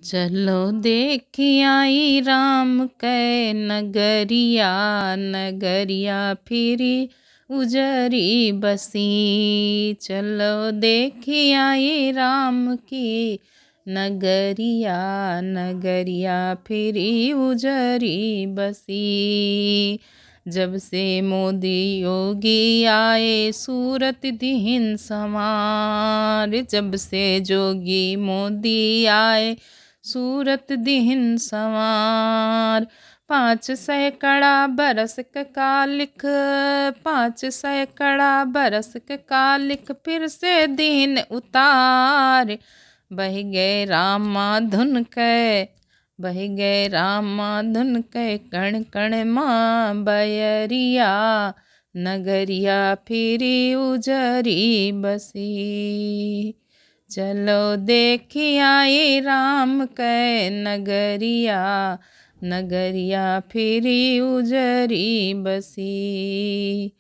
चलो देखि आई राम कै नगरिया, नगरिया फिरी उजरी बसी। चलो देखि आई राम की नगरिया, नगरिया फिरी उजरी बसी। जब से मोदी योगी आए सूरत दीन संवार, जब से जोगी मोदी आए सूरत दीन संवार। 5 सैकड़ा बरस का लिख, 5 सैकड़ा बरस का लिख फिर से दीन उतार। बह गए रामा धुन कै, बह गए रामा धुन कै कण कण माँ बयरिया, नगरिया फिरी उजरी बसी। चलो देखि आई राम कै नगरिया, नगरिया फिरी उजरी बसी।